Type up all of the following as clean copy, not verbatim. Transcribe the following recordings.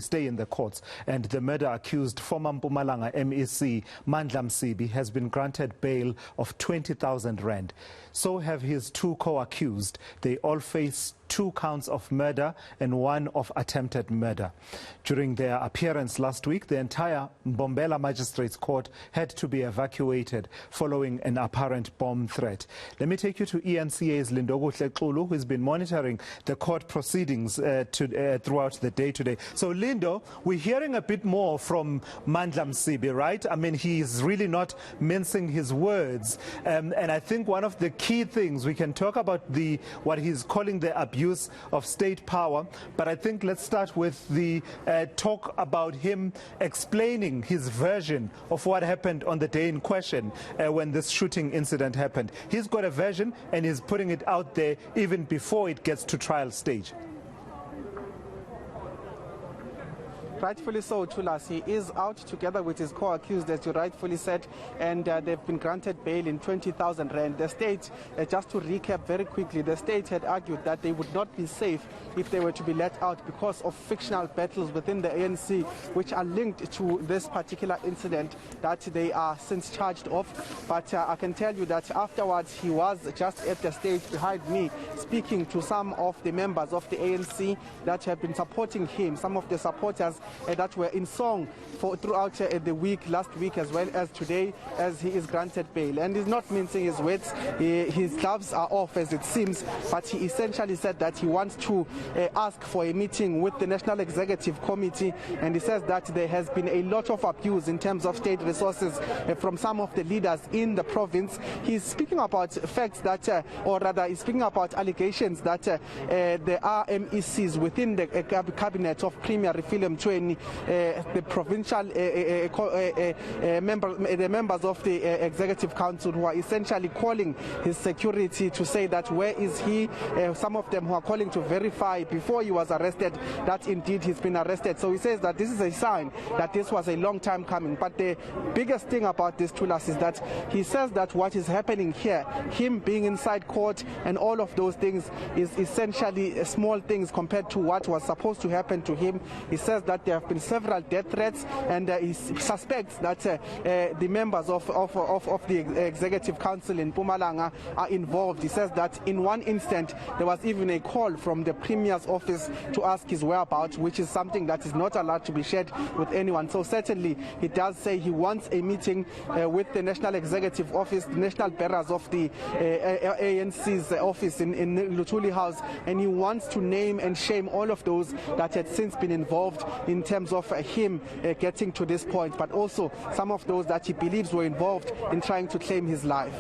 stay in the courts, and the murder accused former Mpumalanga MEC Mandla Msibi has been granted bail of 20,000 rand. So have his two co-accused. They all face 2 counts of murder and 1 of attempted murder. During their appearance last week, the entire Mbombela Magistrates Court had to be evacuated following an apparent bomb threat. Let me take you to eNCA's Lindokuhle Xulu, who has been monitoring the court proceedings throughout the day today. So, Lindo, we're hearing a bit more from Mandla Msibi, right? I mean, he's really not mincing his words. And I think one of the key things, we can talk about what he's calling the abuse of state power, but I think let's start with the talk about him explaining his version of what happened on the day in question when this shooting incident happened. He's got a version and he's putting it out there even before it gets to trial stage. Rightfully so, Chulas. He is out together with his co-accused, as you rightfully said, and they've been granted bail in 20,000 rand. The state, just to recap very quickly, the state had argued that they would not be safe if they were to be let out because of fictional battles within the ANC, which are linked to this particular incident that they are since charged of. But I can tell you that afterwards he was just at the stage behind me speaking to some of the members of the ANC that have been supporting him, some of the supporters that were in song throughout the week, last week as well as today, as he is granted bail. And he's not mincing his words. His gloves are off, as it seems, but he essentially said that he wants to ask for a meeting with the National Executive Committee, and he says that there has been a lot of abuse in terms of state resources from some of the leaders in the province. He's speaking about facts that, or rather he's speaking about allegations that there are MECs within the cabinet of Premier Refilm the provincial the members of the Executive Council, who are essentially calling his security to say that where is he. Some of them who are calling to verify before he was arrested that indeed he's been arrested. So he says that this is a sign that this was a long time coming. But the biggest thing about this, Tulas, is that he says that what is happening here, him being inside court and all of those things, is essentially small things compared to what was supposed to happen to him. He says that there have been several death threats, and he suspects that the members of the Executive Council in Mpumalanga are involved. He says that in one instant there was even a call from the Premier's office to ask his whereabouts, which is something that is not allowed to be shared with anyone. So certainly he does say he wants a meeting with the National Executive Office, the national bearers of the ANC's office in Luthuli House, and he wants to name and shame all of those that had since been involved in terms of him getting to this point, but also some of those that he believes were involved in trying to claim his life.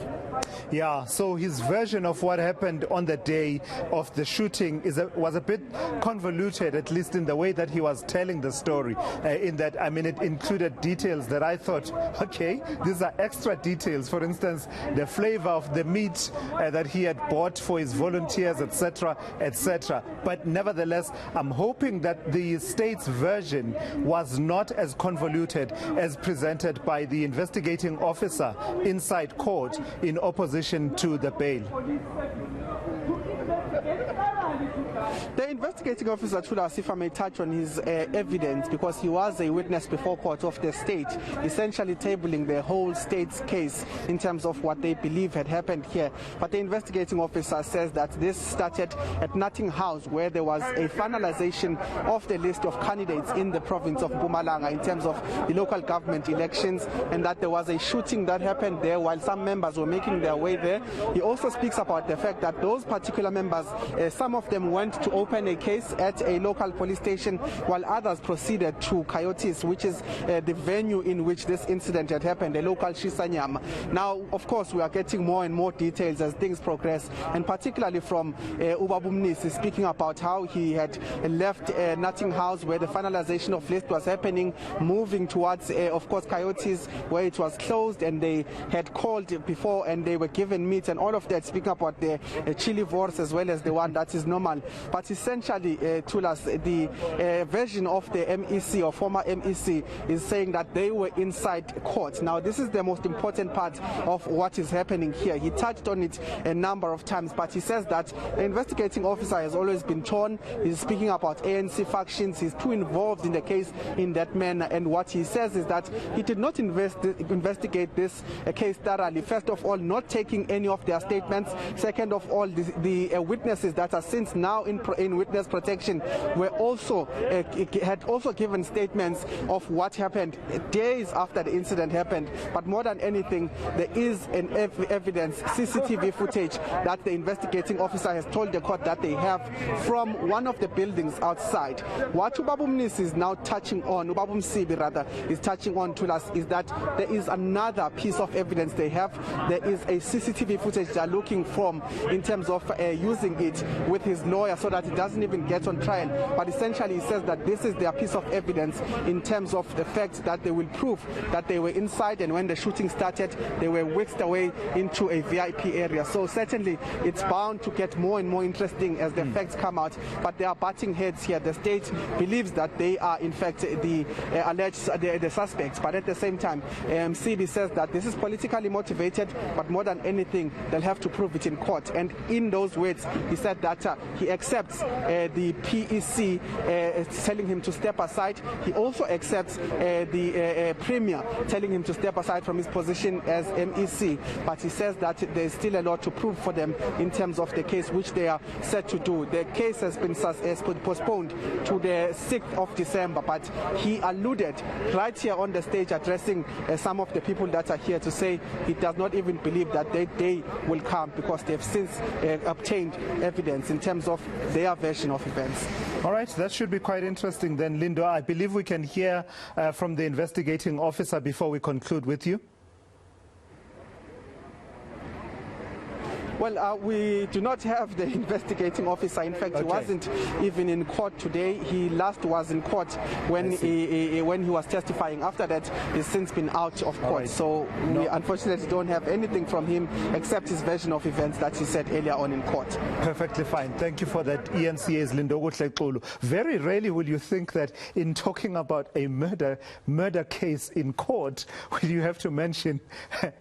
Yeah, so his version of what happened on the day of the shooting was a bit convoluted, at least in the way that he was telling the story, in that, I mean, it included details that I thought, okay, these are extra details. For instance, the flavor of the meat that he had bought for his volunteers, etc., etc. But nevertheless, I'm hoping that the state's version was not as convoluted as presented by the investigating officer inside court in opposition to the bail. The investigating officer, Chulas, if I may touch on his evidence, because he was a witness before court of the state, essentially tabling the whole state's case in terms of what they believe had happened here. But the investigating officer says that this started at Nothing House, where there was a finalization of the list of candidates in the province of Mpumalanga in terms of the local government elections, and that there was a shooting that happened there while some members were making their way there. He also speaks about the fact that those particular members, some of them went to open a case at a local police station, while others proceeded to Coyotes, which is the venue in which this incident had happened, a local Shisanyama. Now, of course, we are getting more and more details as things progress, and particularly from Ubabumnisi speaking about how he had left Nothing House, where the finalization of list was happening, moving towards, of course, Coyotes, where it was closed, and they had called before and they were given meat and all of that, speaking about the chili vorce as well as the one that is normal. But he essentially, Tulas, the version of the MEC or former MEC is saying that they were inside court. Now, this is the most important part of what is happening here. He touched on it a number of times, but he says that the investigating officer has always been torn. He's speaking about ANC factions. He's too involved in the case in that manner. And what he says is that he did not investigate this case thoroughly. First of all, not taking any of their statements. Second of all, the witnesses that are since now in witness protection were also had also given statements of what happened days after the incident happened. But more than anything, there is an evidence, CCTV footage that the investigating officer has told the court that they have from one of the buildings outside. What Ubaba Mnisi is now touching on, Ubaba Msibi rather, is touching on to us is that there is another piece of evidence they have. There is a CCTV footage they're looking from in terms of using it with his lawyer so that it doesn't even get on trial. But essentially he says that this is their piece of evidence in terms of the fact that they will prove that they were inside, and when the shooting started they were whisked away into a VIP area. So certainly it's bound to get more and more interesting as the facts come out, but they are butting heads here. The state believes that they are in fact the alleged the suspects, but at the same time Msibi says that this is politically motivated, but more than anything they'll have to prove it in court. And in those words he said that he accepts the PEC telling him to step aside. He also accepts the Premier telling him to step aside from his position as MEC, but he says that there's still a lot to prove for them in terms of the case which they are set to do. The case has been postponed to the 6th of December, but he alluded right here on the stage addressing some of the people that are here to say he does not even believe that that day will come because they've since obtained evidence in terms of their version of events. All right, that should be quite interesting then, Lindo. I believe we can hear from the investigating officer before we conclude with you. Well, we do not have the investigating officer. In fact, he wasn't even in court today. He last was in court when he was testifying. After that, he's since been out of court. Right. So we unfortunately don't have anything from him except his version of events that he said earlier on in court. Perfectly fine. Thank you for that, eNCA's Lindokuhle Xulu. Very rarely will you think that in talking about a murder case in court, will you have to mention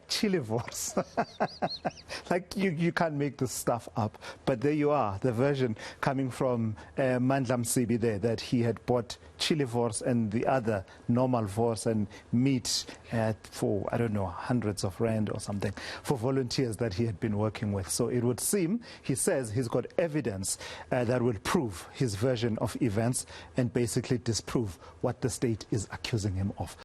chilivors. Like you can't make this stuff up, but there you are, the version coming from Mandla Msibi there, that he had bought chilivors and the other normal vors and meat for, I don't know, hundreds of rand or something for volunteers that he had been working with. So it would seem, he says, he's got evidence that will prove his version of events and basically disprove what the state is accusing him of.